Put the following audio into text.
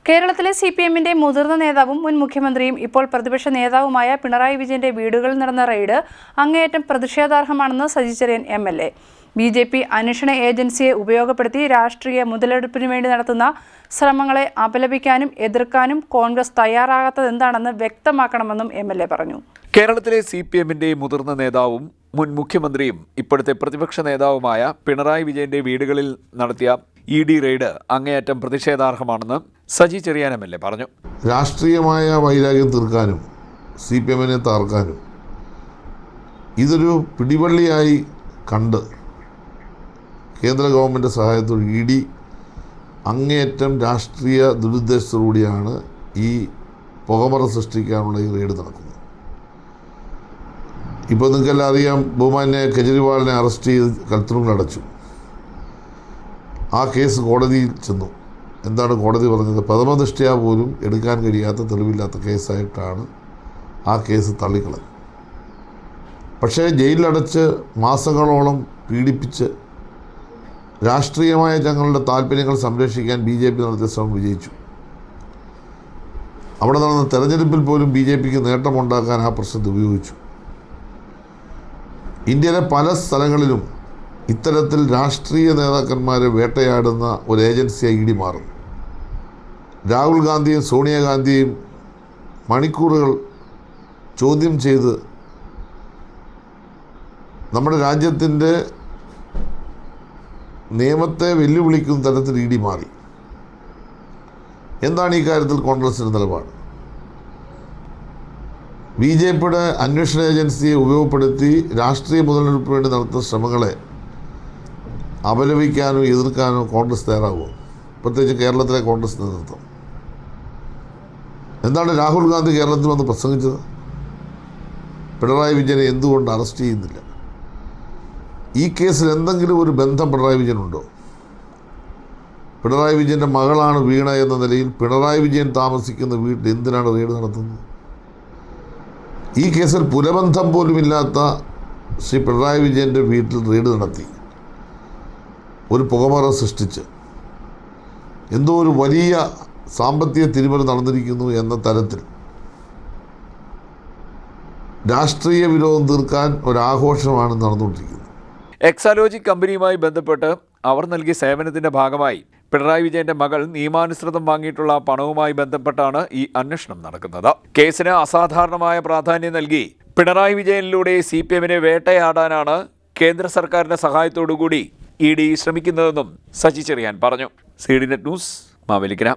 കേരളത്തിലെ CPM-ന്റെ മുതിർന്ന നേതാവും മുൻ മുഖ്യമന്ത്രിയും ഇപ്പോൾ പ്രതിപക്ഷ നേതാവുമായ പിണറായി വിജയന്റെ വീടുകളിൽ നടന്ന റെയ്ഡ് അങ്ങേയറ്റം പ്രതിഷേധാർഹമാണെന്ന് സജി ചെറിയാൻ MLA. BJP അന്വേഷണ ഏജൻസിയെ ഉപയോഗപ്പെടുത്തി രാഷ്ട്രീയ മുതലെടുപ്പിനു വേണ്ടി നടത്തുന്ന ശ്രമങ്ങളെ അപലപിക്കാനും എതിർക്കാനും കോൺഗ്രസ് തയ്യാറാകാത്തതെന്താണെന്ന് വ്യക്തമാക്കണമെന്നും MLA പറഞ്ഞു. കേരളത്തിലെ CPM-ന്റെ മുതിർന്ന നേതാവും മുൻ മുഖ്യമന്ത്രിയും ഇപ്പോഴത്തെ പ്രതിപക്ഷ നേതാവുമായ പിണറായി വിജയന്റെ വീടുകളിൽ നടത്തിയ ED റെയ്ഡ് അങ്ങേയറ്റം പ്രതിഷേധാർഹമാണെന്ന് സജി ചെറിയാൻ MLA പറഞ്ഞു. രാഷ്ട്രീയമായ വൈരാഗ്യം തീർക്കാനും CPM-നെ തകർക്കാനും ഇതൊരു പിടിവള്ളിയായി കണ്ട് കേന്ദ്ര ഗവൺമെൻറ് സഹായത്തോടെ ED അങ്ങേയറ്റം രാഷ്ട്രീയ ദുരുദ്ദേശത്തോടുകൂടിയാണ് ഈ പുകമറ സൃഷ്ടിക്കാനുള്ള ഈ റെയ്ഡ് നടക്കുന്നത്. ഇപ്പോൾ നിങ്ങൾക്കെല്ലാം അറിയാം, ബഹുമാന്യ കെജ്രിവാളിനെ അറസ്റ്റ് ചെയ്ത് കൽത്തൂണിലടച്ചു. ആ കേസ് കോടതിയിൽ ചെന്നു. എന്താണ് കോടതി പറഞ്ഞത്? പ്രഥമദൃഷ്ട്യാ പോലും എടുക്കാൻ കഴിയാത്ത തെളിവില്ലാത്ത കേസായിട്ടാണ് ആ കേസ് തള്ളിക്കളഞ്ഞത്. പക്ഷേ ജയിലിലടച്ച് മാസങ്ങളോളം പീഡിപ്പിച്ച് രാഷ്ട്രീയമായ തങ്ങളുടെ താല്പര്യങ്ങൾ സംരക്ഷിക്കാൻ BJP നടത്തിയ ശ്രമം വിജയിച്ചു. അവിടെ നടന്ന തെരഞ്ഞെടുപ്പിൽ പോലും BJPക്ക് നേട്ടമുണ്ടാക്കാൻ ആ പ്രശ്നത്തെ ഉപയോഗിച്ചു. ഇന്ത്യയിലെ പല സ്ഥലങ്ങളിലും ഇത്തരത്തിൽ രാഷ്ട്രീയ നേതാക്കന്മാരെ വേട്ടയാടുന്ന ഒരു ഏജൻസിയായി ED മാറുന്നു. രാഹുൽ ഗാന്ധിയും സോണിയാഗാന്ധിയും മണിക്കൂറുകൾ ചോദ്യം ചെയ്ത് നമ്മുടെ രാജ്യത്തിൻ്റെ നിയമത്തെ വെല്ലുവിളിക്കുന്ന തരത്തിൽ ED മാറി. എന്താണ് ഈ കാര്യത്തിൽ കോൺഗ്രസിൻ്റെ നിലപാട്? BJPയുടെ അന്വേഷണ ഏജൻസിയെ ഉപയോഗപ്പെടുത്തി രാഷ്ട്രീയ മുതലെടുപ്പിന് വേണ്ടി നടത്തുന്ന ശ്രമങ്ങളെ അപലപിക്കാനോ എതിർക്കാനോ കോൺഗ്രസ് തയ്യാറാകുമോ? പ്രത്യേകിച്ച് കേരളത്തിലെ കോൺഗ്രസ് നേതൃത്വം. എന്താണ് രാഹുൽ ഗാന്ധി കേരളത്തിൽ വന്ന് പ്രസംഗിച്ചത്? പിണറായി വിജയനെ എന്തുകൊണ്ട് അറസ്റ്റ് ചെയ്യുന്നില്ല? ഈ കേസിൽ എന്തെങ്കിലും ഒരു ബന്ധം പിണറായി വിജയനുണ്ടോ? പിണറായി വിജയൻ്റെ മകളാണ് വീണ എന്ന നിലയിൽ പിണറായി വിജയൻ താമസിക്കുന്ന വീട്ടിൽ എന്തിനാണ് റെയ്ഡ് നടത്തുന്നത്? ഈ കേസിൽ പുലബന്ധം പോലുമില്ലാത്ത ശ്രീ പിണറായി വിജയൻ്റെ വീട്ടിൽ റെയ്ഡ് നടത്തി ഒരു പുകമറ സൃഷ്ടിച്ച് എന്തോ ഒരു വലിയ സാമ്പത്തിക തിരിമറി നടന്നിരിക്കുന്നു എന്ന തരത്തിൽ രാഷ്ട്രീയ വിരോധം തീർക്കാൻ ഒരാഘോഷമാണ് നടന്നുകൊണ്ടിരിക്കുന്നത്. എക്സാലോജി കമ്പനിയുമായി ബന്ധപ്പെട്ട് അവർ നൽകിയ സേവനത്തിന്റെ ഭാഗമായി പിണറായി വിജയന്റെ മകൾ നിയമാനുസൃതം വാങ്ങിയിട്ടുള്ള പണവുമായി ബന്ധപ്പെട്ടാണ് ഈ അന്വേഷണം നടക്കുന്നത്. കേസിന് അസാധാരണമായ പ്രാധാന്യം നൽകി പിണറായി വിജയനിലൂടെ CPM-നെ വേട്ടയാടാനാണ് കേന്ദ്ര സർക്കാരിന്റെ സഹായത്തോടുകൂടി ED ശ്രമിക്കുന്നതെന്നും സജി ചെറിയാൻ പറഞ്ഞു. CDNet news, Mavelikkara.